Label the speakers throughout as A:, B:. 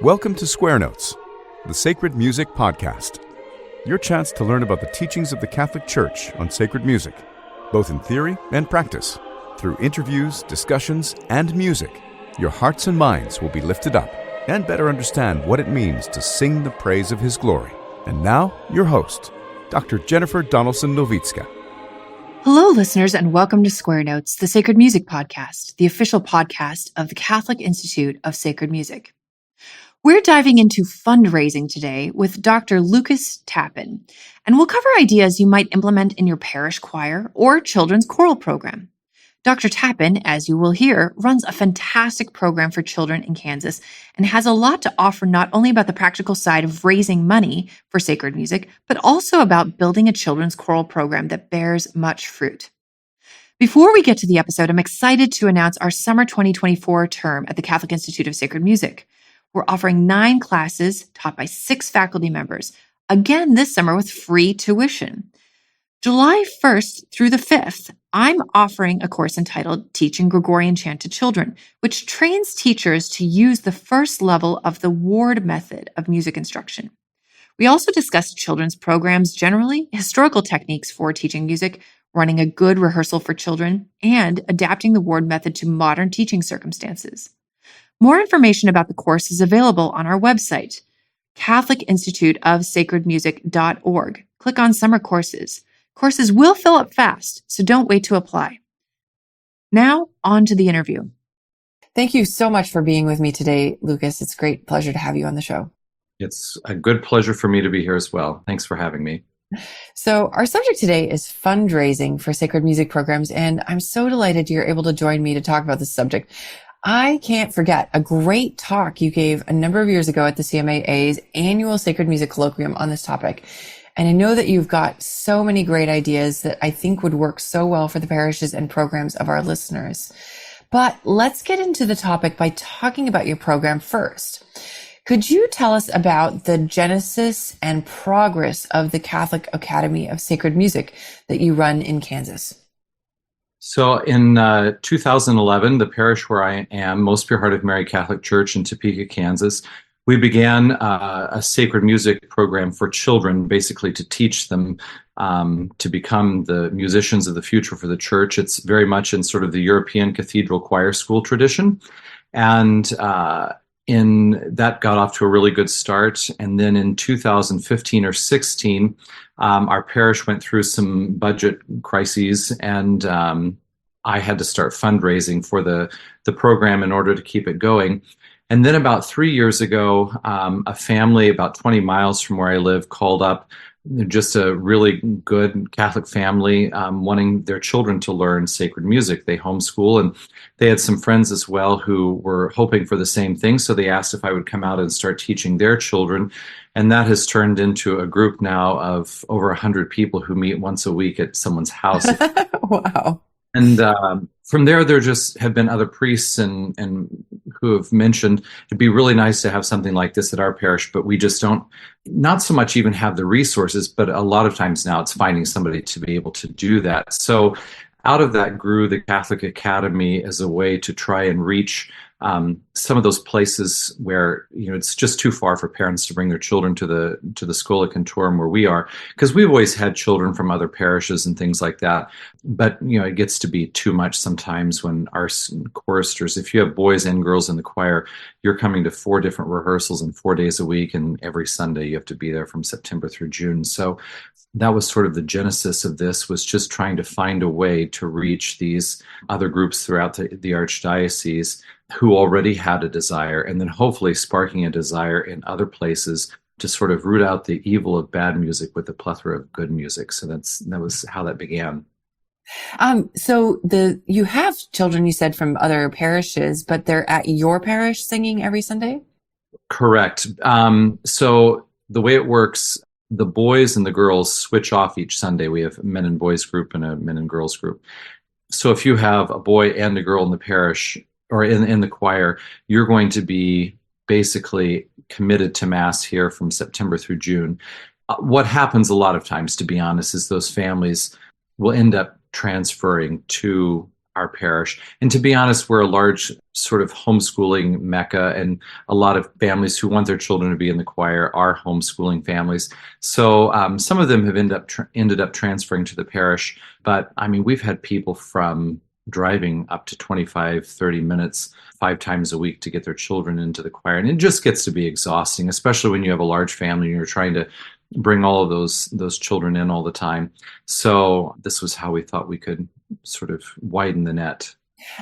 A: Welcome to Square Notes, the Sacred Music Podcast. Your chance to learn about the teachings of the Catholic Church on sacred music, both in theory and practice. Through interviews, discussions, and music, your hearts and minds will be lifted up and better understand what it means to sing the praise of His glory. And now, your host, Dr. Jennifer Donaldson-Novitska.
B: Hello, listeners, and welcome to Square Notes, the Sacred Music Podcast, the official podcast of the Catholic Institute of Sacred Music. We're diving into fundraising today with Dr. Lucas Tappan, and we'll cover ideas you might implement in your parish choir or children's choral program. Dr. Tappan, as you will hear, runs a fantastic program for children in Kansas and has a lot to offer not only about the practical side of raising money for sacred music, but also about building a children's choral program that bears much fruit. Before we get to the episode, I'm excited to announce our summer 2024 term at the Catholic Institute of Sacred Music. We're offering 9 classes taught by 6 faculty members, again this summer with free tuition. July 1st through the 5th, I'm offering a course entitled Teaching Gregorian Chant to Children, which trains teachers to use the first level of the Ward method of music instruction. We also discuss children's programs generally, historical techniques for teaching music, running a good rehearsal for children, and adapting the Ward method to modern teaching circumstances. More information about the course is available on our website, catholicinstituteofsacredmusic.org. Click on Summer Courses. Courses will fill up fast, so don't wait to apply. Now, on to the interview.
C: Thank you so much for being with me today, Lucas. It's a great pleasure to have you on the show.
D: It's a good pleasure for me to be here as well. Thanks for having me.
C: So our subject today is fundraising for sacred music programs, and I'm so delighted you're able to join me to talk about this subject. I can't forget a great talk you gave a number of years ago at the CMAA's annual Sacred Music Colloquium on this topic. And I know that you've got so many great ideas that I think would work so well for the parishes and programs of our listeners. But let's get into the topic by talking about your program first. Could you tell us about the genesis and progress of the Catholic Academy of Sacred Music that you run in Kansas?
D: So in 2011, the parish where I am, Most Pure Heart of Mary Catholic Church in Topeka, Kansas, we began a sacred music program for children, basically to teach them to become the musicians of the future for the church. It's very much in sort of the European cathedral choir school tradition. And in that got off to a really good start. And then in 2015 or 16, our parish went through some budget crises, and I had to start fundraising for the program in order to keep it going. And then about 3 years ago, a family about 20 miles from where I live called up, just a really good Catholic family wanting their children to learn sacred music. They homeschool, and they had some friends as well who were hoping for the same thing. So they asked if I would come out and start teaching their children. And that has turned into a group now of over 100 people who meet once a week at someone's house.
C: Wow.
D: And from there just have been other priests and who have mentioned it'd be really nice to have something like this at our parish, but we just don't, not so much even have the resources, but a lot of times now it's finding somebody to be able to do that. So out of that grew the Catholic Academy as a way to try and reach some of those places where it's just too far for parents to bring their children to the Schola Cantorum where we are, because we've always had children from other parishes and things like that. But it gets to be too much sometimes when our choristers, if you have boys and girls in the choir, you're coming to 4 different rehearsals and 4 days a week, and every Sunday you have to be there from September through June. So that was sort of the genesis of this, was just trying to find a way to reach these other groups throughout the archdiocese who already had a desire, and then hopefully sparking a desire in other places to sort of root out the evil of bad music with a plethora of good music. So that was how that began.
C: So you have children, you said, from other parishes, but they're at your parish singing every Sunday?
D: Correct. So the way it works, the boys and the girls switch off each Sunday. We have a men and boys group and a men and girls group. So if you have a boy and a girl in the parish or in the choir, you're going to be basically committed to Mass here from September through June. What happens a lot of times, to be honest, is those families will end up transferring to our parish. And to be honest, we're a large sort of homeschooling mecca, and a lot of families who want their children to be in the choir are homeschooling families. So some of them have ended up transferring to the parish. But I mean, we've had people from driving up to 25, 30 minutes 5 times a week to get their children into the choir. And it just gets to be exhausting, especially when you have a large family and you're trying to bring all of those children in all the time. So this was how we thought we could sort of widen the net.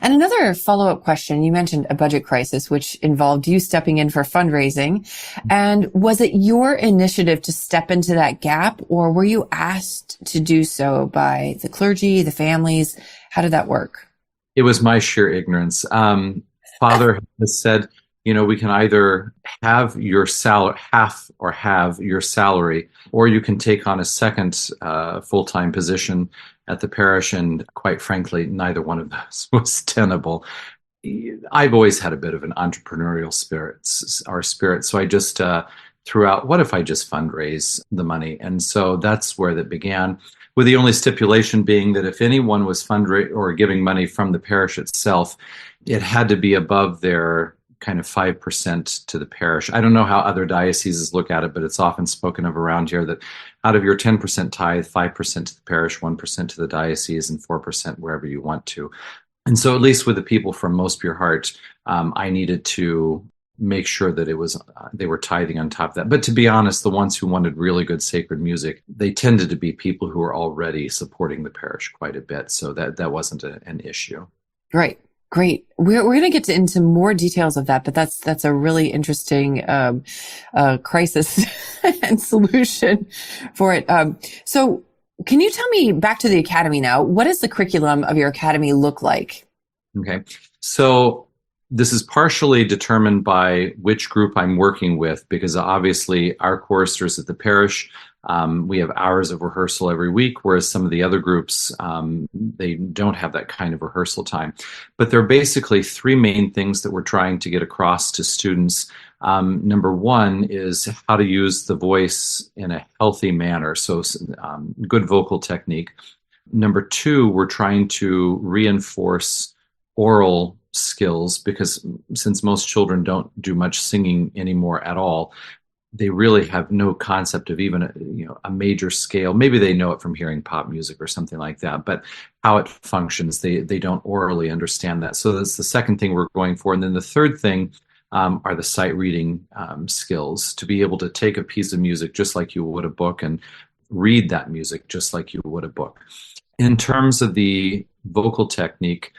C: And another follow-up question, you mentioned a budget crisis, which involved you stepping in for fundraising. And was it your initiative to step into that gap, or were you asked to do so by the clergy, the families? How did that work?
D: It was my sheer ignorance. Father has said, we can either have your salary, half or have your salary, or you can take on a second full-time position at the parish. And quite frankly, neither one of those was tenable. I've always had a bit of an entrepreneurial spirit. So I just threw out, what if I just fundraise the money? And so that's where that began, with the only stipulation being that if anyone was fundraising or giving money from the parish itself, it had to be above their kind of 5% to the parish. I don't know how other dioceses look at it, but it's often spoken of around here that out of your 10% tithe, 5% to the parish, 1% to the diocese, and 4% wherever you want to. And so at least with the people from Most Pure Heart, I needed to make sure that it was they were tithing on top of that. But to be honest, the ones who wanted really good sacred music, they tended to be people who were already supporting the parish quite a bit. So that wasn't an issue.
C: Right. Great. We're going to get into more details of that, but that's a really interesting crisis and solution for it. So can you tell me, back to the academy now, what does the curriculum of your academy look like?
D: Okay. So this is partially determined by which group I'm working with, because obviously our choristers at the parish, we have hours of rehearsal every week, whereas some of the other groups, they don't have that kind of rehearsal time. But there are basically 3 main things that we're trying to get across to students. Number one is how to use the voice in a healthy manner, so good vocal technique. Number 2, we're trying to reinforce oral skills, because since most children don't do much singing anymore at all, they really have no concept of even a major scale. Maybe they know it from hearing pop music or something like that, but how it functions, they don't orally understand that. So that's the second thing we're going for. And then the third thing are the sight reading skills, to be able to take a piece of music just like you would a book and read that music just like you would a book. In terms of the vocal technique,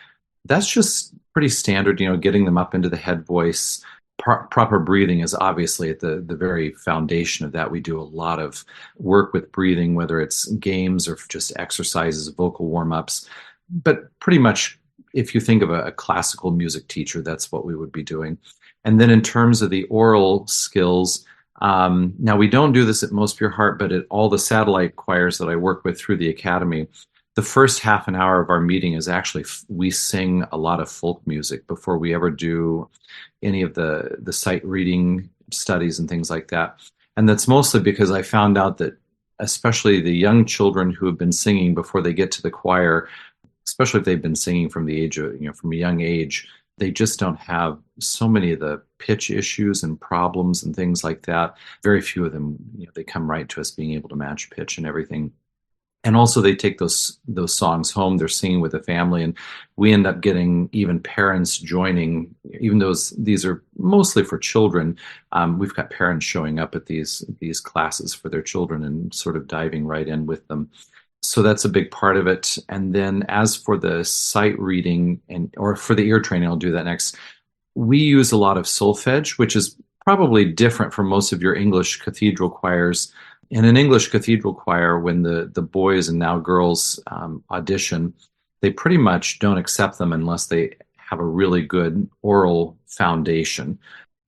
D: that's just pretty standard, getting them up into the head voice. Proper breathing is obviously at the very foundation of that. We do a lot of work with breathing, whether it's games or just exercises, vocal warm-ups. But pretty much, if you think of a classical music teacher, that's what we would be doing. And then in terms of the oral skills, now we don't do this at Most Pure Heart, but at all the satellite choirs that I work with through the academy, the first half an hour of our meeting is actually, we sing a lot of folk music before we ever do any of the sight reading studies and things like that. And that's mostly because I found out that especially the young children who have been singing before they get to the choir, especially if they've been singing from the age of, from a young age, they just don't have so many of the pitch issues and problems and things like that. Very few of them, they come right to us being able to match pitch and everything. And also they take those songs home, they're singing with the family, and we end up getting even parents joining, even though these are mostly for children. We've got parents showing up at these classes for their children and sort of diving right in with them. So that's a big part of it. And then as for the sight reading or for the ear training, I'll do that next. We use a lot of solfege, which is probably different from most of your English cathedral choirs. In an English cathedral choir, when the boys and now girls audition, they pretty much don't accept them unless they have a really good oral foundation.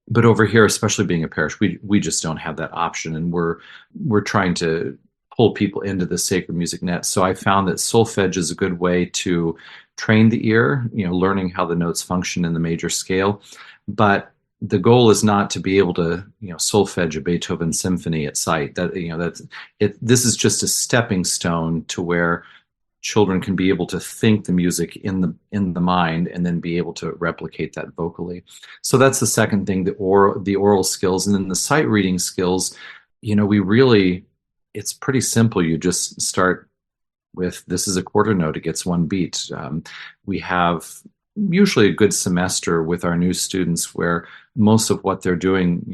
D: But over here, especially being a parish, we just don't have that option, and we're trying to pull people into the sacred music net. So I found that solfege is a good way to train the ear, learning how the notes function in the major scale. But the goal is not to be able to, solfege a Beethoven symphony at sight. This is just a stepping stone to where children can be able to think the music in the mind and then be able to replicate that vocally. So that's the second thing, the oral skills. And then the sight reading skills, it's pretty simple. You just start with, this is a quarter note, it gets one beat. We have usually a good semester with our new students where most of what they're doing,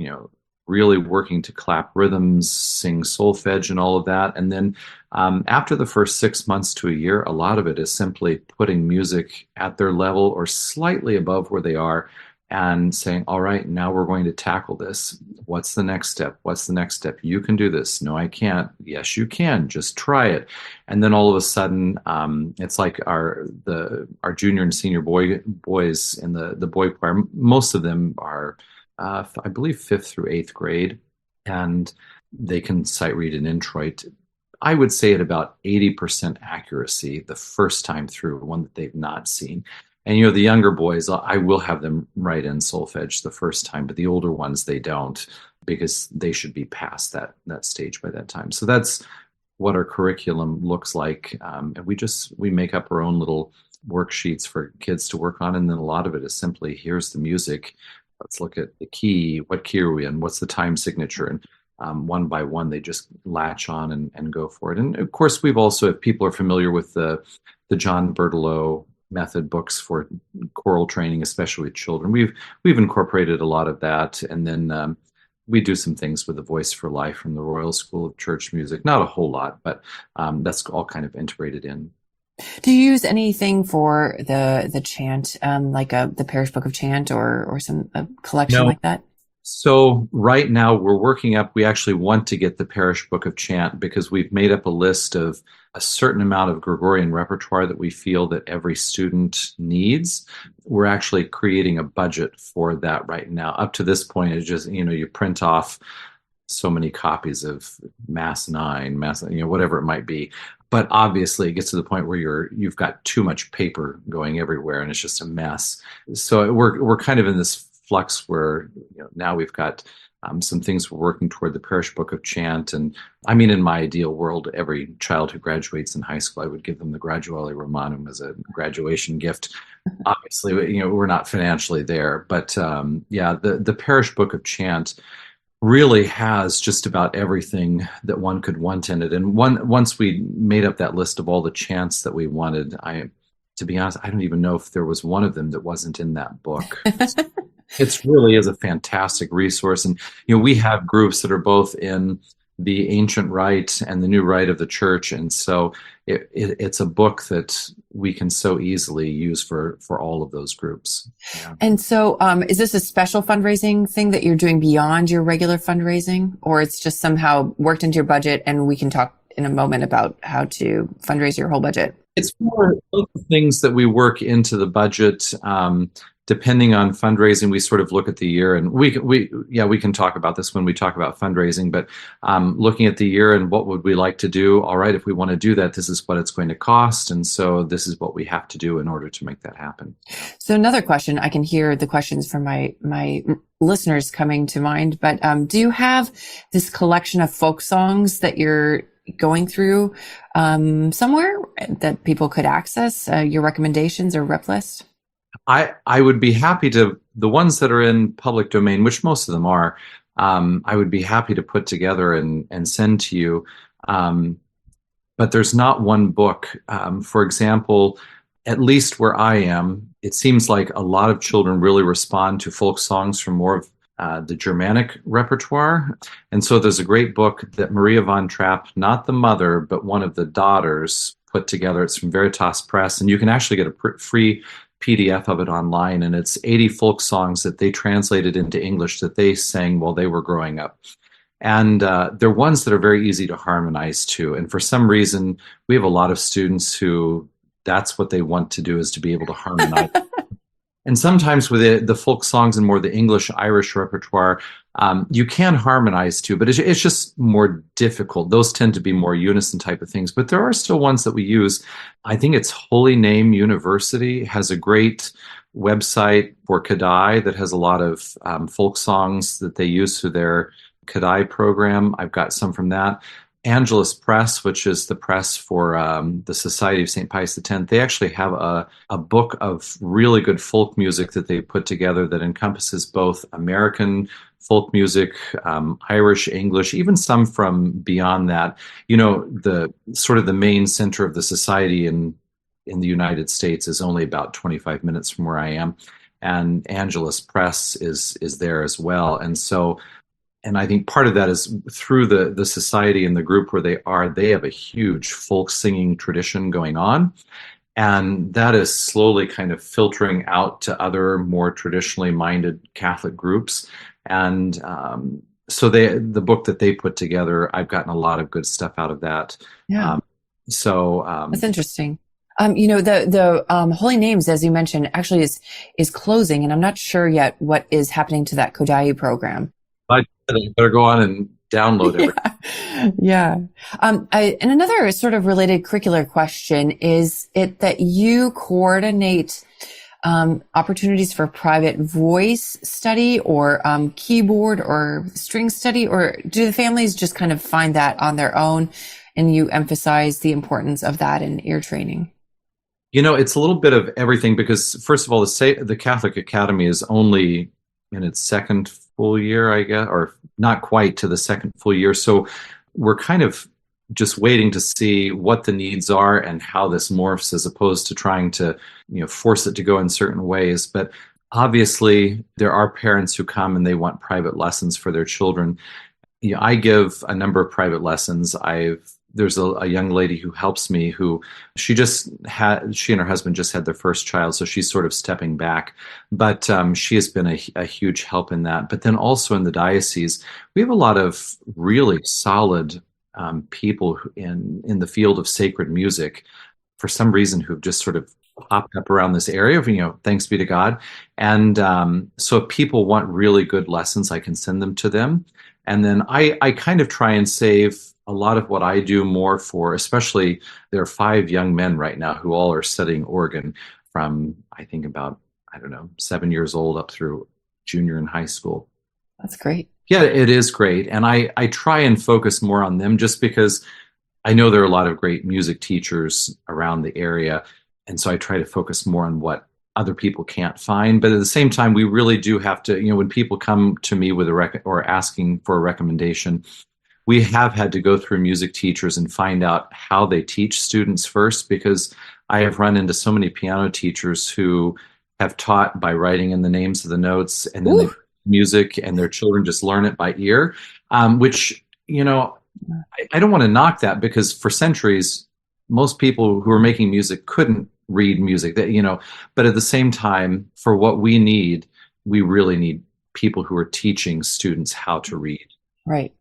D: really working to clap rhythms, sing solfege and all of that. And then after the first 6 months to a year, a lot of it is simply putting music at their level or slightly above where they are and saying, all right, now we're going to tackle this. What's the next step? What's the next step? You can do this. No, I can't. Yes, you can. Just try it. And then all of a sudden, it's like our junior and senior boys in the boy choir. Most of them are, I believe, 5th through 8th grade, and they can sight read an introit. I would say at about 80% accuracy the first time through, one that they've not seen. And, the younger boys, I will have them write in solfege the first time, but the older ones, they don't, because they should be past that stage by that time. So that's what our curriculum looks like. And we make up our own little worksheets for kids to work on. And then a lot of it is simply, here's the music. Let's look at the key. What key are we in? What's the time signature? And one by one, they just latch on and go for it. And of course, we've also, if people are familiar with the John Berthelot method books for choral training, especially with children, we've incorporated a lot of that. And then we do some things with the Voice for Life from the Royal School of Church Music. Not a whole lot, but that's all kind of integrated in.
C: Do you use anything for the chant, like the Parish Book of Chant or some collection like that?
D: So right now we actually want to get the Parish Book of Chant because we've made up a list of a certain amount of Gregorian repertoire that we feel that every student needs. We're actually creating a budget for that right now. Up to this point, it's just, you print off so many copies of Mass 9, whatever it might be. But obviously it gets to the point where you've got too much paper going everywhere and it's just a mess. So we're kind of in this flux where now we've got some things we're working toward, the Parish Book of Chant. And I mean, in my ideal world, every child who graduates in high school, I would give them the Graduale Romanum as a graduation gift. Obviously, we're not financially there, but the Parish Book of Chant really has just about everything that one could want in it. And once we made up that list of all the chants that we wanted, to be honest, I don't even know if there was one of them that wasn't in that book. It really is a fantastic resource. And, we have groups that are both in the ancient rite and the new rite of the church. And so it's a book that we can so easily use for all of those groups. Yeah.
C: And so is this a special fundraising thing that you're doing beyond your regular fundraising, or it's just somehow worked into your budget? And we can talk in a moment about how to fundraise your whole budget.
D: It's more of the things that we work into the budget. Depending on fundraising, we sort of look at the year, and we can talk about this when we talk about fundraising, but looking at the year and what would we like to do. All right, if we want to do that, this is what it's going to cost. And so this is what we have to do in order to make that happen.
C: So another question, I can hear the questions from my listeners coming to mind, but do you have this collection of folk songs that you're going through somewhere that people could access, your recommendations or rep list?
D: I would be happy to, the ones that are in public domain, which most of them are, I would be happy to put together and send to you. But there's not one book. For example, at least where I am, it seems like a lot of children really respond to folk songs from more of the Germanic repertoire. And so there's a great book that Maria von Trapp, not the mother, but one of the daughters, put together. It's from Veritas Press, and you can actually get a free PDF of it online, and it's 80 folk songs that they translated into English that they sang while they were growing up. And they're ones that are very easy to harmonize to. And for some reason, we have a lot of students who that's what they want to do, is to be able to harmonize. And sometimes with the folk songs and more the English, Irish repertoire, you can harmonize to, but it's just more difficult. Those tend to be more unison type of things, but there are still ones that we use. I think it's Holy Name University has a great website for Kadai that has a lot of folk songs that they use through their Kadai program. I've got some from that. Angelus Press, which is the press for the Society of St. Pius X, they actually have a book of really good folk music that they put together that encompasses both American folk music, Irish, English, even some from beyond that. The sort of the main center of the society in the United States is only about 25 minutes from where I am, and Angelus Press is there as well. And I think part of that is through the society and the group where they have a huge folk singing tradition going on. And that is slowly kind of filtering out to other more traditionally minded Catholic groups. And so the book that they put together, I've gotten a lot of good stuff out of that.
C: Yeah. That's interesting. The Holy Names, as you mentioned, actually is closing, and I'm not sure yet what is happening to that Kodayu program.
D: I better go on and download everything.
C: Yeah. And another sort of related curricular question is it that you coordinate opportunities for private voice study or keyboard or string study, or do the families just kind of find that on their own and you emphasize the importance of that in ear training?
D: It's a little bit of everything because, first of all, the Catholic Academy is only in its second full year, I guess, or not quite to the second full year. So we're kind of just waiting to see what the needs are and how this morphs, as opposed to trying to, force it to go in certain ways. But obviously, there are parents who come and they want private lessons for their children. I give a number of private lessons. There's a young lady who helps me who she and her husband just had their first child, so she's sort of stepping back. But she has been a huge help in that. But then also in the diocese, we have a lot of really solid people in the field of sacred music, for some reason, who've just sort of popped up around this area, thanks be to God. And so if people want really good lessons, I can send them to them. And then I kind of try and save a lot of what I do more for, especially there are 5 young men right now who all are studying organ from, I think, about, 7 years old up through junior in high school.
C: That's great.
D: Yeah, it is great. And I try and focus more on them just because I know there are a lot of great music teachers around the area. And so I try to focus more on what other people can't find. But at the same time, we really do have to, when people come to me with or asking for a recommendation, we have had to go through music teachers and find out how they teach students first, because I have run into so many piano teachers who have taught by writing in the names of the notes, and then they music and their children just learn it by ear, which, I don't want to knock that, because for centuries, most people who are making music couldn't read music, but at the same time, for what we need, we really need people who are teaching students how to read.
C: Right.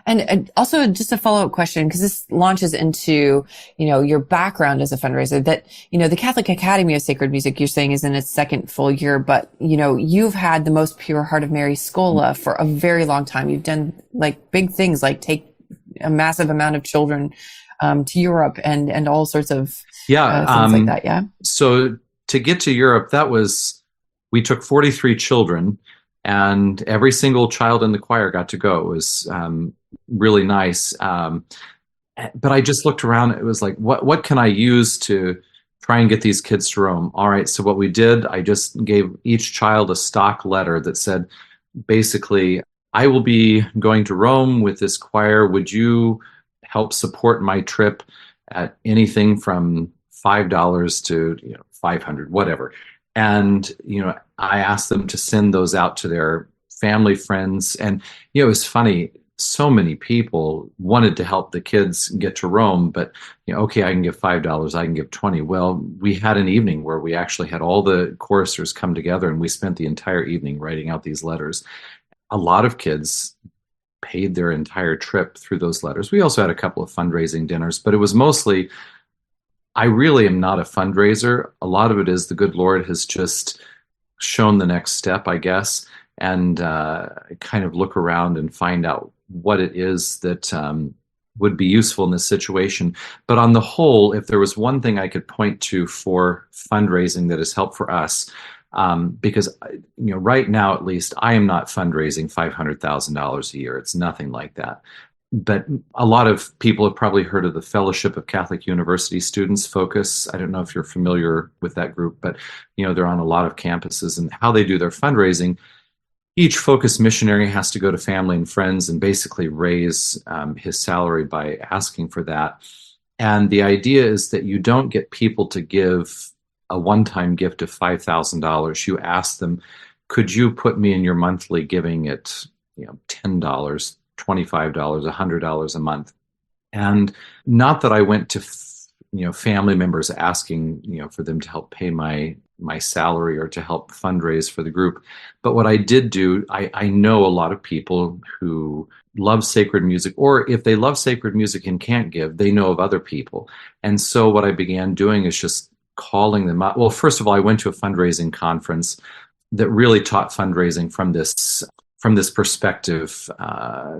C: And also just a follow-up question, because this launches into, your background as a fundraiser, that, the Catholic Academy of Sacred Music, you're saying, is in its second full year, but, you've had the Most Pure Heart of Mary Schola for a very long time. You've done big things, like take a massive amount of children to Europe and all sorts of things like that. Yeah.
D: So to get to Europe, we took 43 children, and every single child in the choir got to go. It was really nice. But I just looked around. It was like, what can I use to try and get these kids to Rome? All right. So what we did, I just gave each child a stock letter that said, basically, I will be going to Rome with this choir. Would you help support my trip at anything from $5 to $500, whatever? And, I asked them to send those out to their family, friends. And, it was funny. So many people wanted to help the kids get to Rome, but, okay, I can give $5, I can give 20. Well, we had an evening where we actually had all the choristers come together, and we spent the entire evening writing out these letters. A lot of kids paid their entire trip through those letters. We also had a couple of fundraising dinners, but it was mostly, I really am not a fundraiser. A lot of it is the good Lord has just shown the next step, I guess, and kind of look around and find out what it is that would be useful in this situation. But on the whole, if there was one thing I could point to for fundraising that has helped for us, because right now, at least, I am not fundraising $500,000 a year. It's nothing like that. but a lot of people have probably heard of the Fellowship of Catholic University Students Focus. I don't know if you're familiar with that group, but they're on a lot of campuses, and how they do their fundraising. Each Focus missionary has to go to family and friends and basically raise his salary by asking for that. And the idea is that you don't get people to give a one-time gift of $5,000. You ask them, could you put me in your monthly giving at $10, $25, $100 a month? And not that I went to family members asking for them to help pay my salary or to help fundraise for the group. But what I did do, I know a lot of people who love sacred music, or if they love sacred music and can't give, they know of other people. And so what I began doing is just calling them up. Well, first of all, I went to a fundraising conference that really taught fundraising from this perspective.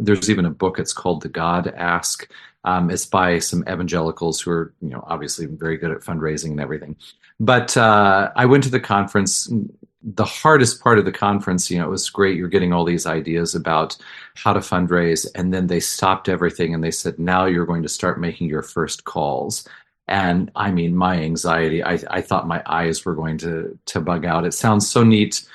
D: There's even a book, it's called The God Ask. It's by some evangelicals who are, obviously very good at fundraising and everything. But I went to the conference. The hardest part of the conference, it was great. You're getting all these ideas about how to fundraise. And then they stopped everything and they said, now you're going to start making your first calls. And I mean, my anxiety, I thought my eyes were going to bug out. It sounds so neat,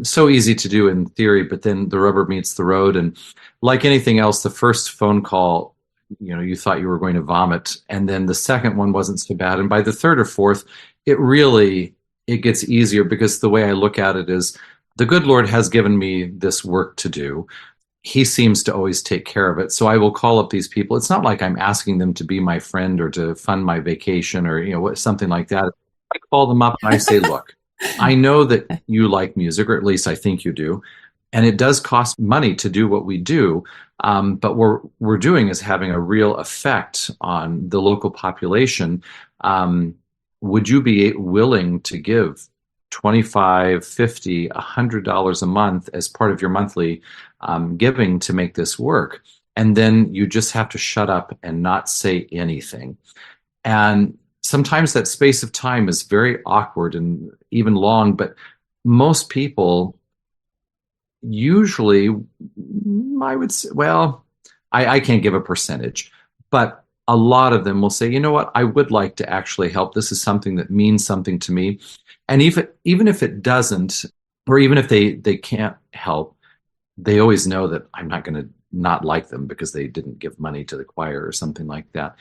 D: so easy to do in theory, but then the rubber meets the road. And like anything else, the first phone call, you thought you were going to vomit. And then the second one wasn't so bad. And by the third or fourth, it gets easier, because the way I look at it is the good Lord has given me this work to do. He seems to always take care of it. So I will call up these people. It's not like I'm asking them to be my friend or to fund my vacation or something like that. I call them up and I say, look, I know that you like music, or at least I think you do. And it does cost money to do what we do. But what we're doing is having a real effect on the local population. Would you be willing to give $25, $50, $100 a month as part of your monthly giving to make this work? And then you just have to shut up and not say anything. And sometimes that space of time is very awkward and even long, but most people usually, I would say, well, I can't give a percentage, but a lot of them will say, you know what, I would like to actually help. This is something that means something to me. And even if it doesn't, or even if they can't help, they always know that I'm not going to not like them because they didn't give money to the choir or something like that.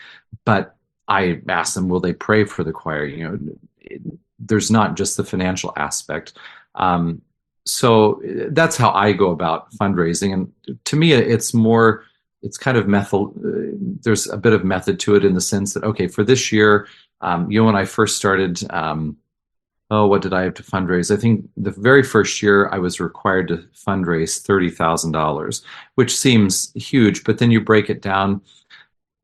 D: But I ask them, will they pray for the choir? There's not just the financial aspect. So that's how I go about fundraising. And to me, it's kind of method. There's a bit of method to it in the sense that, okay, for this year, when I first started, what did I have to fundraise? I think the very first year I was required to fundraise $30,000, which seems huge, but then you break it down.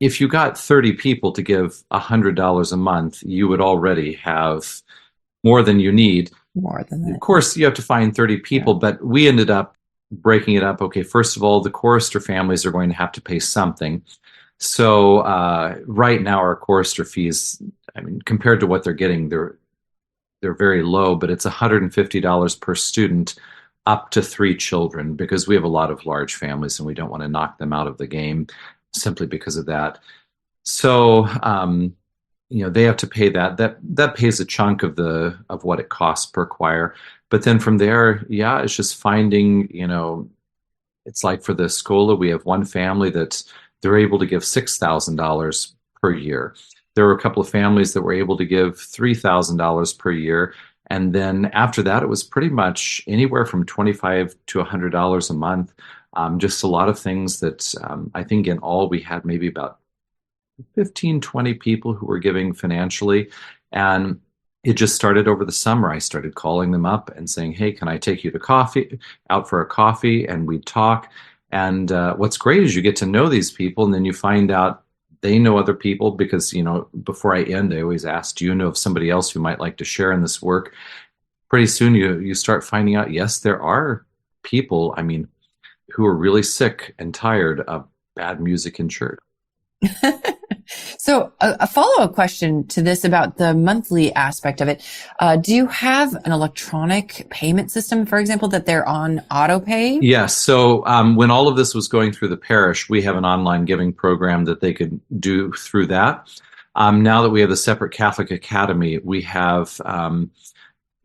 D: If you got 30 people to give $100 a month, you would already have more than you need.
C: More than that.
D: Of course, you have to find 30 people, but we ended up breaking it up. Okay, first of all, the chorister families are going to have to pay something. So right now our chorister fees, compared to what they're getting, they're very low, but it's $150 per student up to 3 children, because we have a lot of large families and we don't want to knock them out of the game simply because of that. So they have to pay that. That pays a chunk of what it costs per choir. But then from there, it's just finding, it's like for the Scola, we have one family that they're able to give $6,000 per year. There were a couple of families that were able to give $3,000 per year. And then after that, it was pretty much anywhere from $25 to $100 a month. Just a lot of things that I think in all we had maybe about 15, 20 people who were giving financially. And it just started over the summer. I started calling them up and saying, hey, can I take you to out for a coffee? And we'd talk. And what's great is you get to know these people, and then you find out they know other people, because, before I end, I always ask, do you know of somebody else who might like to share in this work? Pretty soon you start finding out, yes, there are people, who are really sick and tired of bad music in church.
C: So a follow-up question to this about the monthly aspect of it. Do you have an electronic payment system, for example, that they're on auto pay?
D: Yes. So when all of this was going through the parish, we have an online giving program that they could do through that. Now that we have the separate Catholic Academy, we have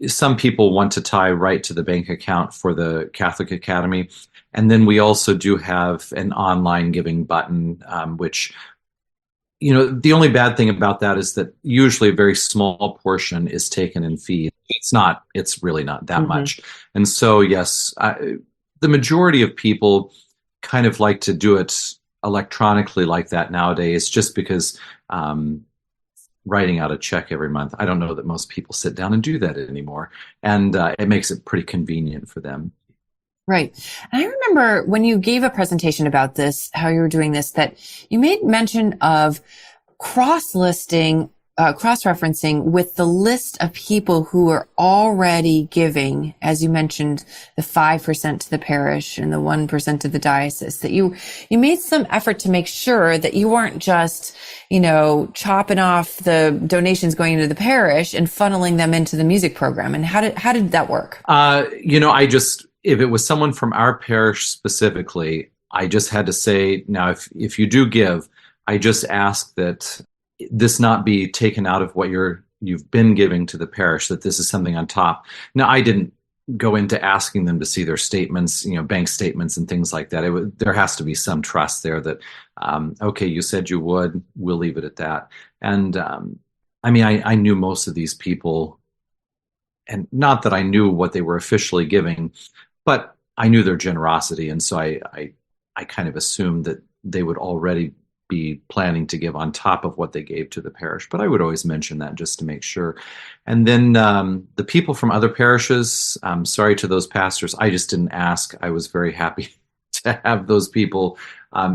D: some people want to tie right to the bank account for the Catholic Academy. And then we also do have an online giving button, which, the only bad thing about that is that usually a very small portion is taken in fees. It's really not that much. And so, yes, the majority of people kind of like to do it electronically like that nowadays, just because writing out a check every month, I don't know that most people sit down and do that anymore. And it makes it pretty convenient for them.
C: Right. And I remember when you gave a presentation about this, how you were doing this, that you made mention of cross-referencing with the list of people who are already giving, as you mentioned, the 5% to the parish and the 1% to the diocese, that you made some effort to make sure that you weren't just, chopping off the donations going into the parish and funneling them into the music program. And how did that work?
D: If it was someone from our parish specifically, I just had to say, now, if you do give, I just ask that this not be taken out of what you've been giving to the parish, that this is something on top. Now, I didn't go into asking them to see their statements, bank statements and things like that. There has to be some trust there that, okay, you said you would, we'll leave it at that. And I knew most of these people, and not that I knew what they were officially giving, but I knew their generosity. And so I kind of assumed that they would already be planning to give on top of what they gave to the parish. But I would always mention that just to make sure. And then the people from other parishes, sorry to those pastors, I just didn't ask. I was very happy to have those people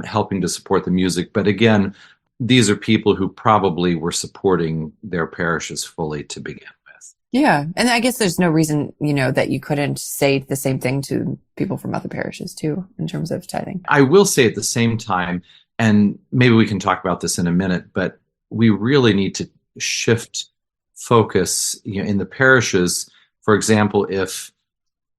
D: helping to support the music. But again, these are people who probably were supporting their parishes fully to begin with.
C: Yeah. And I guess there's no reason, that you couldn't say the same thing to people from other parishes too, in terms of tithing.
D: I will say at the same time, and maybe we can talk about this in a minute, but we really need to shift focus, in the parishes. For example, if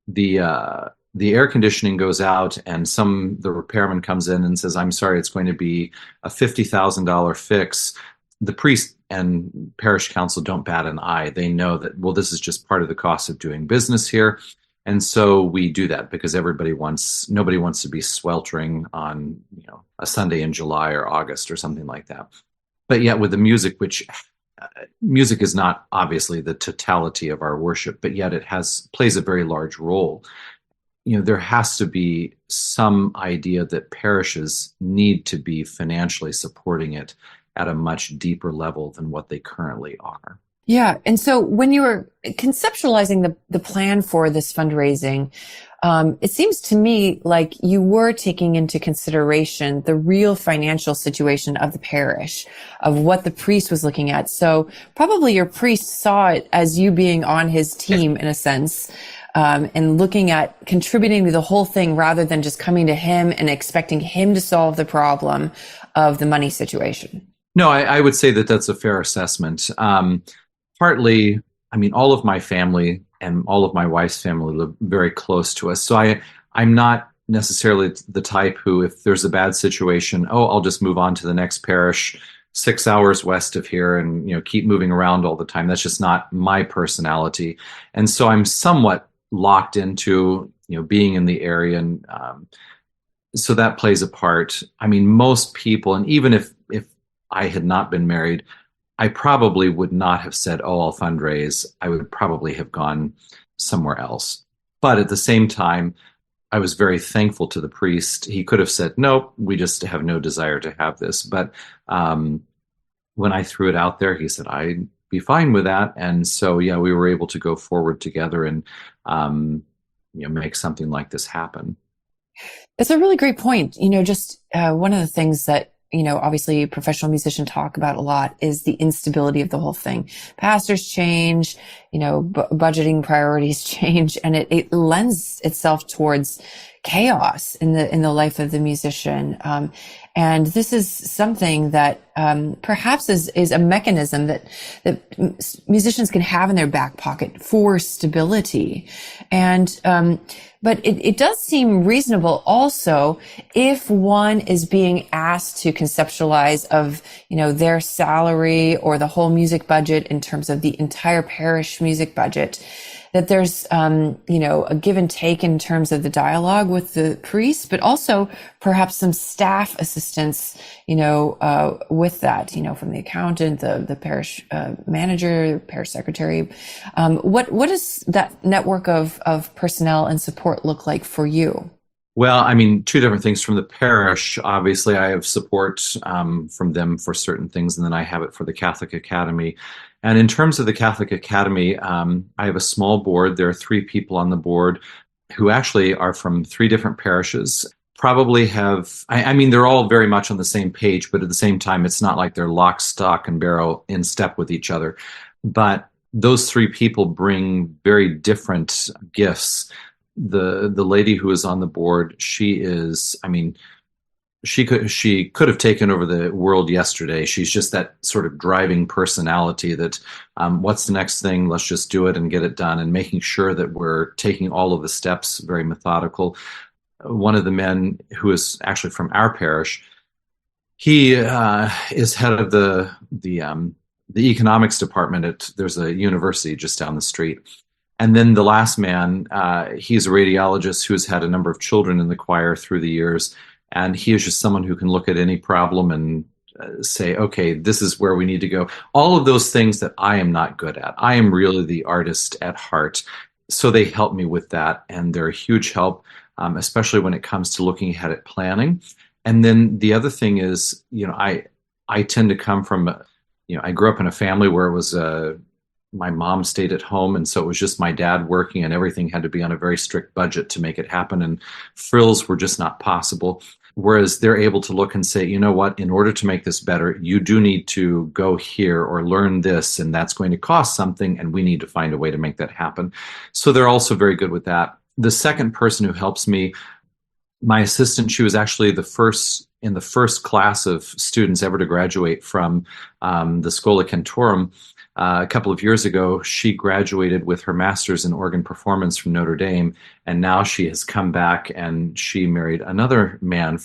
D: the air conditioning goes out and the repairman comes in and says, I'm sorry, it's going to be a $50,000 fix, the priest and parish council don't bat an eye. They know that, well, this is just part of the cost of doing business here. And so we do that because nobody wants to be sweltering on, a Sunday in July or August or something like that. But yet with the music, which music is not obviously the totality of our worship, but yet it plays a very large role. There has to be some idea that parishes need to be financially supporting it at a much deeper level than what they currently are.
C: Yeah. And so when you were conceptualizing the plan for this fundraising, it seems to me like you were taking into consideration the real financial situation of the parish, of what the priest was looking at. So probably your priest saw it as you being on his team in a sense, and looking at contributing to the whole thing rather than just coming to him and expecting him to solve the problem of the money situation.
D: No, I would say that that's a fair assessment. Partly, all of my family and all of my wife's family live very close to us. So I'm not necessarily the type who, if there's a bad situation, I'll just move on to the next parish 6 hours west of here and, keep moving around all the time. That's just not my personality. And so I'm somewhat locked into, being in the area. And so that plays a part. Most people, and even if I had not been married, I probably would not have said, I'll fundraise. I would probably have gone somewhere else. But at the same time, I was very thankful to the priest. He could have said, nope, we just have no desire to have this. But when I threw it out there, he said, I'd be fine with that. And so, we were able to go forward together and, make something like this happen.
C: That's a really great point. Just one of the things that, obviously professional musicians talk about a lot is the instability of the whole thing. Pastors change, budgeting priorities change, and it lends itself towards chaos in the life of the musician. And this is something that perhaps is a mechanism that musicians can have in their back pocket for stability. And but it does seem reasonable also if one is being asked to conceptualize of, their salary or the whole music budget in terms of the entire parish music budget, that there's, a give and take in terms of the dialogue with the priest, but also perhaps some staff assistance, with that, from the accountant, the parish manager, parish secretary. What does that network of personnel and support look like for you?
D: Well, I mean, two different things from the parish. Obviously, I have support from them for certain things, and then I have it for the Catholic Academy. And in terms of the Catholic Academy, I have a small board. There are 3 people on the board who actually are from 3 different parishes. Probably have, I mean, they're all very much on the same page, but at the same time, it's not like they're lock, stock, and barrel in step with each other. But those 3 people bring very different gifts. The lady who is on the board, she is, I mean, she could have taken over the world yesterday. She's just that sort of driving personality that what's the next thing? Let's just do it and get it done, and making sure that we're taking all of the steps very methodical. One of the men who is actually from our parish, he is head of the economics department there's a university just down the street. And then the last man, he's a radiologist who's had a number of children in the choir through the years. And he is just someone who can look at any problem and say, okay, this is where we need to go. All of those things that I am not good at. I am really the artist at heart. So they help me with that. And they're a huge help, especially when it comes to looking ahead at planning. And then the other thing is, I tend to come from, I grew up in a family where it was my mom stayed at home, and so it was just my dad working, and everything had to be on a very strict budget to make it happen, and frills were just not possible. Whereas they're able to look and say, you know what, in order to make this better, you do need to go here or learn this, and that's going to cost something, and we need to find a way to make that happen. So they're also very good with that. The second person who helps me, my assistant, she was actually in the first class of students ever to graduate from the Schola Cantorum. A couple of years ago, she graduated with her master's in organ performance from Notre Dame, and now she has come back and she married another man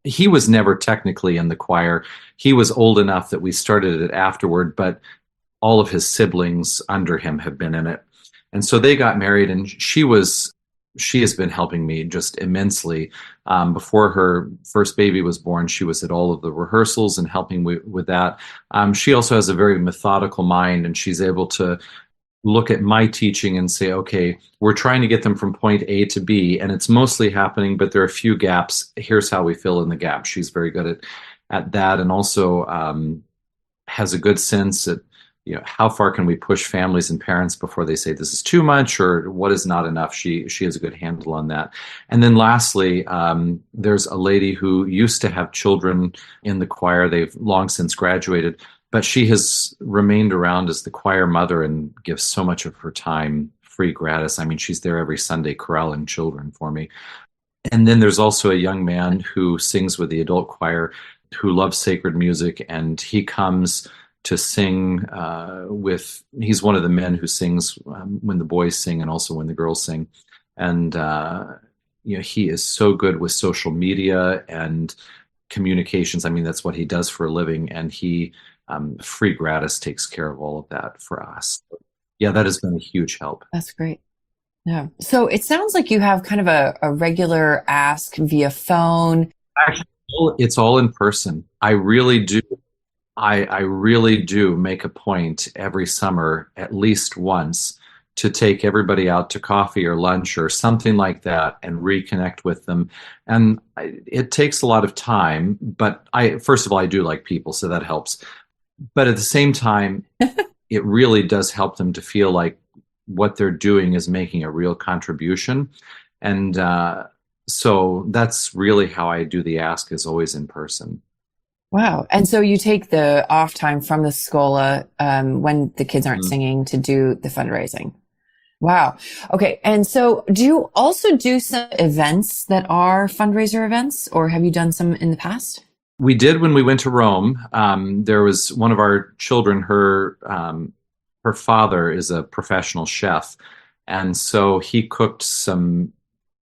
D: he was never technically in the choir. He was old enough that we started it afterward, but all of his siblings under him have been in it. And so they got married, and she has been helping me just immensely. Before her first baby was born, she was at all of the rehearsals and helping with that. She also has a very methodical mind, and she's able to look at my teaching and say, okay, we're trying to get them from point A to B, and it's mostly happening, but there are a few gaps. Here's how we fill in the gaps. She's very good at that, and also has a good sense at how far can we push families and parents before they say this is too much or what is not enough. She has a good handle on that. And then lastly, there's a lady who used to have children in the choir. They've long since graduated, but she has remained around as the choir mother and gives so much of her time free gratis. I mean, she's there every Sunday corralling children for me. And then there's also a young man who sings with the adult choir who loves sacred music, and he comes to sing he's one of the men who sings when the boys sing and also when the girls sing. And, he is so good with social media and communications. I mean, that's what he does for a living. And he free gratis takes care of all of that for us. Yeah, that has been a huge help.
C: That's great. Yeah. So it sounds like you have kind of a regular ask via phone.
D: Actually, it's all in person. I really do. I really do make a point every summer, at least once, to take everybody out to coffee or lunch or something like that and reconnect with them. And it takes a lot of time, but first of all, I do like people, so that helps. But at the same time, it really does help them to feel like what they're doing is making a real contribution. And so that's really how I do the ask, is always in person.
C: Wow. And so you take the off time from the Schola when the kids aren't singing to do the fundraising. Wow. Okay. And so do you also do some events that are fundraiser events, or have you done some in the past?
D: We did when we went to Rome. There was one of our children, her father is a professional chef. And so he cooked some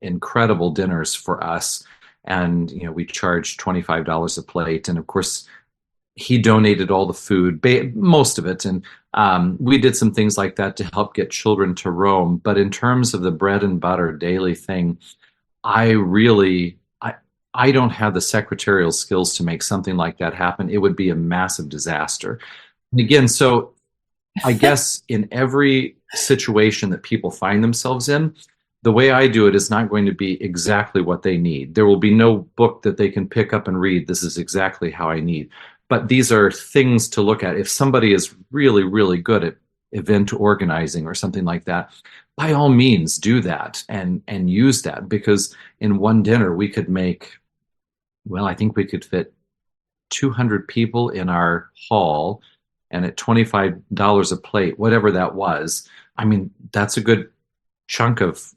D: incredible dinners for us. And, we charged $25 a plate. And of course, he donated all the food, most of it. And we did some things like that to help get children to Rome. But in terms of the bread and butter daily thing, I don't have the secretarial skills to make something like that happen. It would be a massive disaster. And again, so I guess in every situation that people find themselves in, the way I do it is not going to be exactly what they need. There will be no book that they can pick up and read. This is exactly how I need. But these are things to look at. If somebody is really, really good at event organizing or something like that, by all means do that and use that, because in one dinner we could make, I think we could fit 200 people in our hall, and at $25 a plate, whatever that was, that's a good chunk of,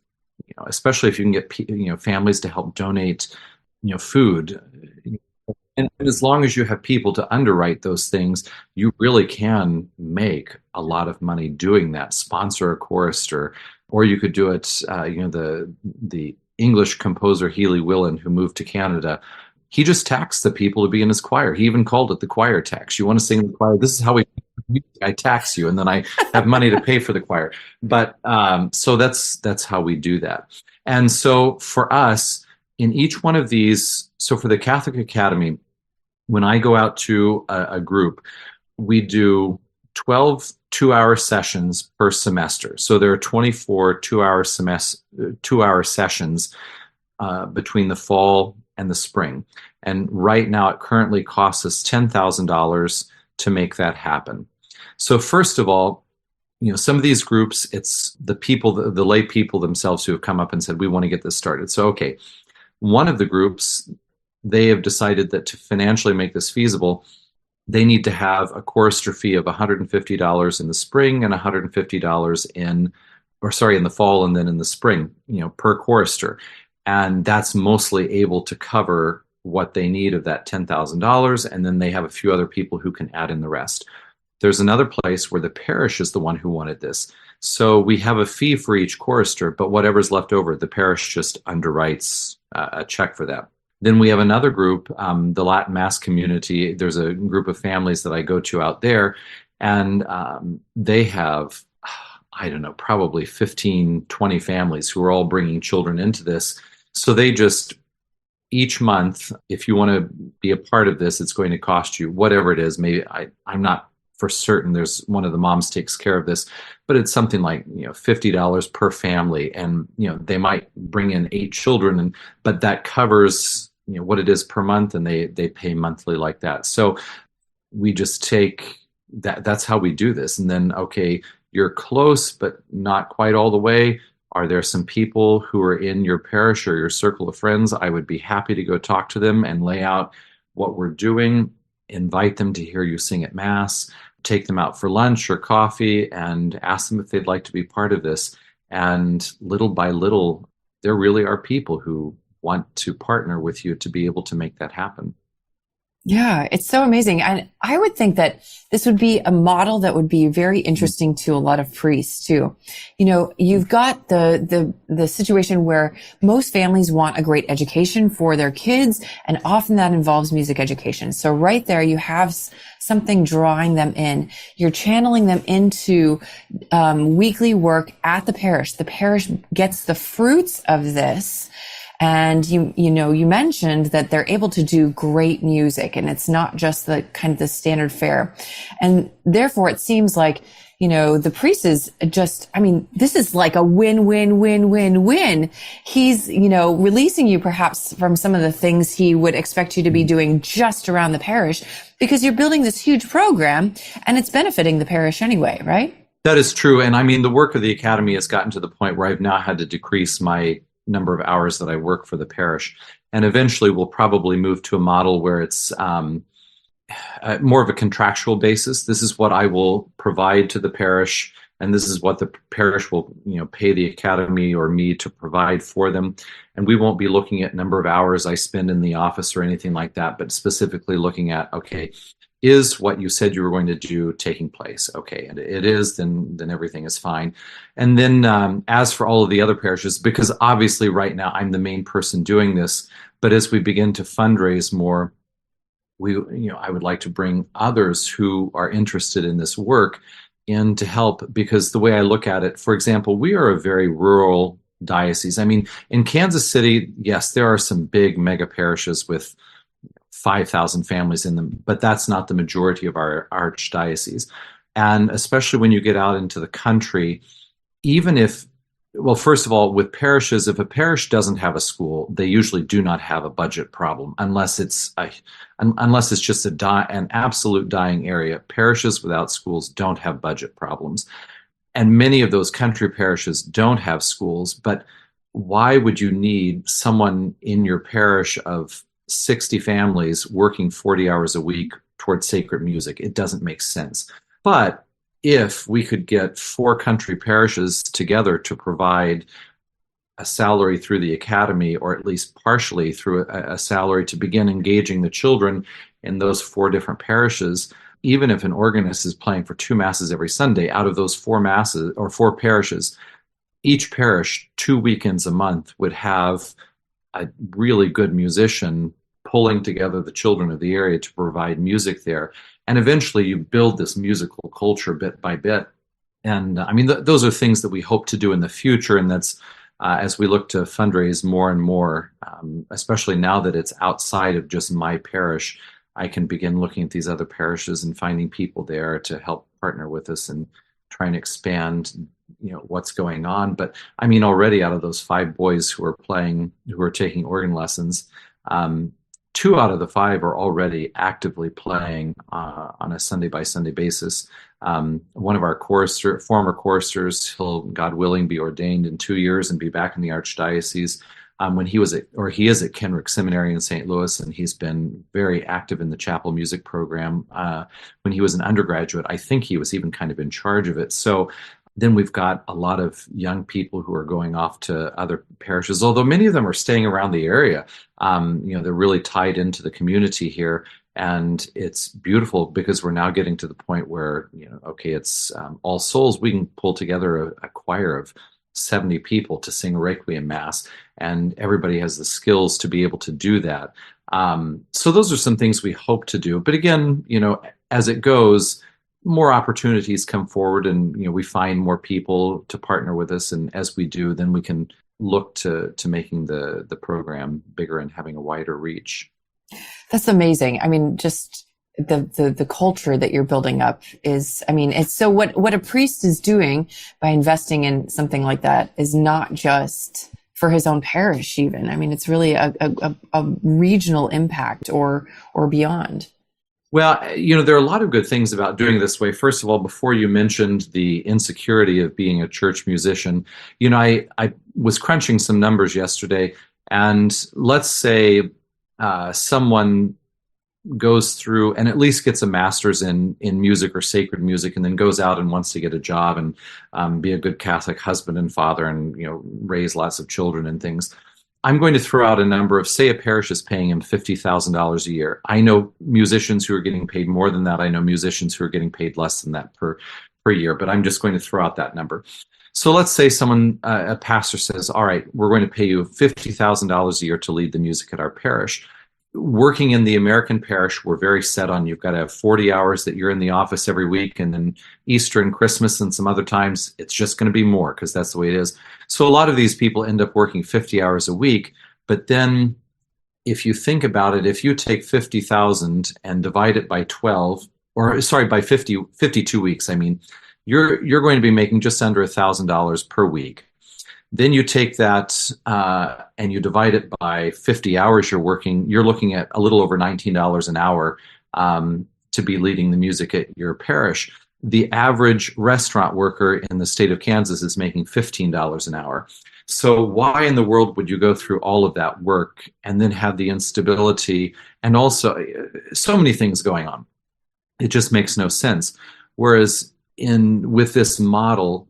D: especially if you can get, families to help donate, food. And as long as you have people to underwrite those things, you really can make a lot of money doing that. Sponsor a chorister, or you could do it. The English composer Healy Willan, who moved to Canada, he just taxed the people to be in his choir. He even called it the choir tax. You want to sing in the choir? This is how I tax you, and then I have money to pay for the choir. But so that's how we do that. And so for us, in each one of these, so for the Catholic Academy, when I go out to a group, we do 12 two-hour sessions per semester. So there are 24 two-hour sessions between the fall and the spring. And right now it currently costs us $10,000 to make that happen. So first of all, some of these groups, it's the people, the lay people themselves who have come up and said, we want to get this started. So, okay, one of the groups, they have decided that to financially make this feasible, they need to have a chorister fee of $150 in the spring and $150 in the fall and then in the spring, per chorister. And that's mostly able to cover what they need of that $10,000. And then they have a few other people who can add in the rest. There's another place where the parish is the one who wanted this. So we have a fee for each chorister, but whatever's left over, the parish just underwrites a check for that. Then we have another group, the Latin Mass community. There's a group of families that I go to out there, and they have, probably 15, 20 families who are all bringing children into this. So they just, each month, if you want to be a part of this, it's going to cost you whatever it is. Maybe I'm not for certain. There's one of the moms takes care of this, but it's something like, $50 per family. And, they might bring in 8 children, but that covers, what it is per month, and they pay monthly like that. So we just take that's how we do this. And then, okay, you're close, but not quite all the way. Are there some people who are in your parish or your circle of friends? I would be happy to go talk to them and lay out what we're doing, invite them to hear you sing at Mass, take them out for lunch or coffee, and ask them if they'd like to be part of this. And little by little, there really are people who want to partner with you to be able to make that happen.
C: Yeah, it's so amazing. And I would think that this would be a model that would be very interesting to a lot of priests too. You've got the situation where most families want a great education for their kids, and often that involves music education. So right there, you have something drawing them in. You're channeling them into weekly work at the parish. The parish gets the fruits of this. And you mentioned that they're able to do great music, and it's not just the kind of the standard fare. And therefore it seems like, the priest is just, this is like a win, win, win, win, win. He's, releasing you perhaps from some of the things he would expect you to be doing just around the parish, because you're building this huge program and it's benefiting the parish anyway, right?
D: That is true. And the work of the Academy has gotten to the point where I've now had to decrease my number of hours that I work for the parish. And eventually we'll probably move to a model where it's more of a contractual basis. This is what I will provide to the parish and this is what the parish will, pay the academy or me to provide for them. And we won't be looking at number of hours I spend in the office or anything like that, but specifically looking at, okay, is what you said you were going to do taking place? Okay, and it is, then everything is fine. And then as for all of the other parishes, because obviously right now I'm the main person doing this, but as we begin to fundraise more, I would like to bring others who are interested in this work in to help, because the way I look at it, for example, we are a very rural diocese. I mean, in Kansas City, yes, there are some big mega parishes with 5,000 families in them, but that's not the majority of our archdiocese. And especially when you get out into the country, even if, well, first of all, with parishes, if a parish doesn't have a school, they usually do not have a budget problem, unless it's just an absolute dying area. Parishes without schools don't have budget problems. And many of those country parishes don't have schools, but why would you need someone in your parish of 60 families working 40 hours a week towards sacred music? It doesn't make sense. But if we could get 4 country parishes together to provide a salary through the academy, or at least partially through a salary to begin engaging the children in those 4 different parishes, even if an organist is playing for 2 masses every Sunday, out of those 4 masses or 4 parishes, each parish 2 weekends a month would have a really good musician pulling together the children of the area to provide music there. And eventually you build this musical culture bit by bit. And I mean, those are things that we hope to do in the future. And that's as we look to fundraise more and more, especially now that it's outside of just my parish, I can begin looking at these other parishes and finding people there to help partner with us and try and expand, what's going on. But I mean, already out of those 5 boys who are taking organ lessons, 2 out of the 5 are already actively playing on a Sunday by Sunday basis. One of our former choristers, he'll, God willing, be ordained in 2 years and be back in the archdiocese. He is at Kenrick Seminary in St. Louis, and he's been very active in the chapel music program. When he was an undergraduate, I think he was even kind of in charge of it. So then we've got a lot of young people who are going off to other parishes, although many of them are staying around the area. They're really tied into the community here. And it's beautiful because we're now getting to the point where, it's All Souls. We can pull together a choir of 70 people to sing Requiem Mass, and everybody has the skills to be able to do that. So those are some things we hope to do. But again, as it goes, more opportunities come forward, and we find more people to partner with us. And as we do, then we can look to making the program bigger and having a wider reach.
C: That's amazing. I mean, just the culture that you're building up is, it's so what a priest is doing by investing in something like that is not just for his own parish even. It's really a regional impact or beyond.
D: Well, there are a lot of good things about doing it this way. First of all, before you mentioned the insecurity of being a church musician, I was crunching some numbers yesterday, and let's say someone goes through and at least gets a master's in music or sacred music, and then goes out and wants to get a job and be a good Catholic husband and father and raise lots of children and things. I'm going to throw out a number of, say, a parish is paying him $50,000 a year. I know musicians who are getting paid more than that. I know musicians who are getting paid less than that per year, but I'm just going to throw out that number. So let's say a pastor says, all right, we're going to pay you $50,000 a year to lead the music at our parish. Working in the American parish, we're very set on you've got to have 40 hours that you're in the office every week, and then Easter and Christmas and some other times, it's just going to be more because that's the way it is. So a lot of these people end up working 50 hours a week. But then if you think about it, if you take 50,000 and divide it by 52 weeks, you're going to be making just under $1,000 per week. Then you take that and you divide it by 50 hours you're working, you're looking at a little over $19 an hour to be leading the music at your parish. The average restaurant worker in the state of Kansas is making $15 an hour. So why in the world would you go through all of that work and then have the instability and also so many things going on? It just makes no sense. Whereas with this model,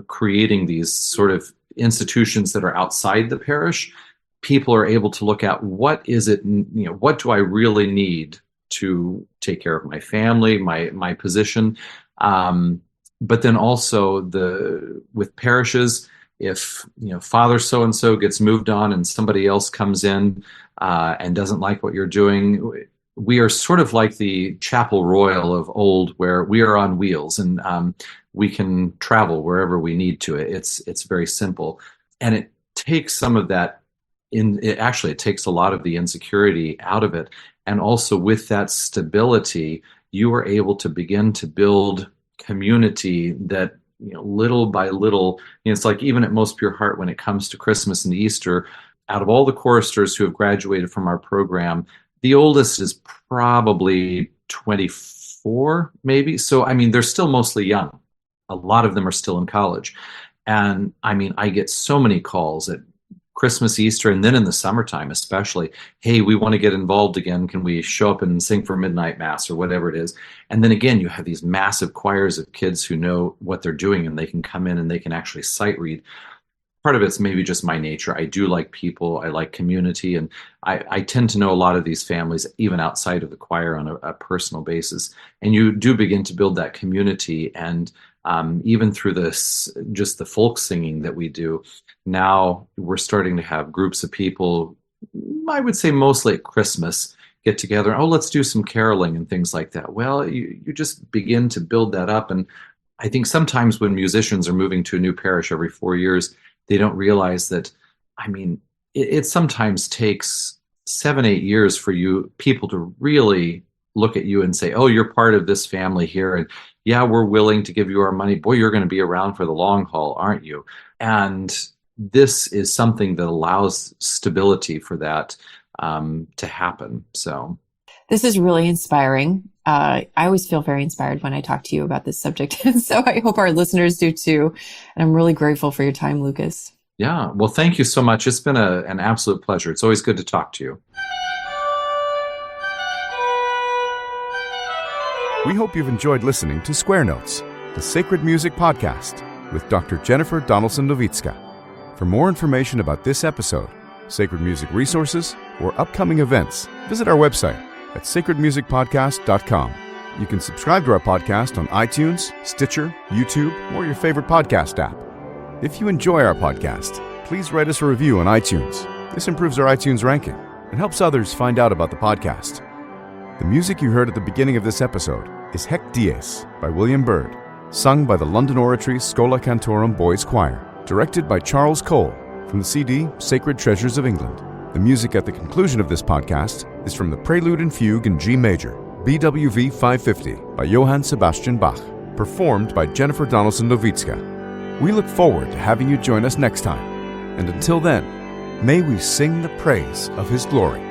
D: creating these sort of institutions that are outside the parish, people are able to look at what do I really need to take care of my family, my position. But then also with parishes, if Father so-and-so gets moved on and somebody else comes in and doesn't like what you're doing, we are sort of like the Chapel Royal of old, where we are on wheels and we can travel wherever we need to. It's very simple, and it takes some of that. It takes a lot of the insecurity out of it, and also with that stability, you are able to begin to build community that little by little. It's like even at Most Pure Heart, when it comes to Christmas and Easter, out of all the choristers who have graduated from our program, the oldest is probably 24, maybe. So, they're still mostly young. A lot of them are still in college. And I get so many calls at Christmas, Easter, and then in the summertime especially. Hey, we want to get involved again. Can we show up and sing for midnight mass or whatever it is? And then again, you have these massive choirs of kids who know what they're doing, and they can come in and they can actually sight read. Part of it's maybe just my nature. I do like people. I like community. And I tend to know a lot of these families, even outside of the choir, on a personal basis. And you do begin to build that community. And even through just the folk singing that we do, now we're starting to have groups of people, I would say mostly at Christmas, get together. Oh, let's do some caroling and things like that. Well, you just begin to build that up. And I think sometimes when musicians are moving to a new parish every 4 years, they don't realize that, it sometimes takes 7-8 years for people to really look at you and say, oh, you're part of this family here. And yeah, we're willing to give you our money. Boy, you're going to be around for the long haul, aren't you? And this is something that allows stability for that to happen. So
C: this is really inspiring. I always feel very inspired when I talk to you about this subject. And so I hope our listeners do too. And I'm really grateful for your time, Lucas.
D: Yeah. Well, thank you so much. It's been an absolute pleasure. It's always good to talk to you.
A: We hope you've enjoyed listening to Square Notes, the Sacred Music Podcast with Dr. Jennifer Donaldson-Nowicka. For more information about this episode, sacred music resources, or upcoming events, visit our website at sacredmusicpodcast.com. You can subscribe to our podcast on iTunes, Stitcher, YouTube, or your favorite podcast app. If you enjoy our podcast, please write us a review on iTunes. This improves our iTunes ranking and helps others find out about the podcast. The music you heard at the beginning of this episode is Hec Dies by William Byrd, sung by the London Oratory Schola Cantorum Boys Choir, directed by Charles Cole from the CD Sacred Treasures of England. The music at the conclusion of this podcast is from the Prelude and Fugue in G Major, BWV 550 by Johann Sebastian Bach, performed by Jennifer Donaldson-Nowicka. We look forward to having you join us next time, and until then, may we sing the praise of His glory.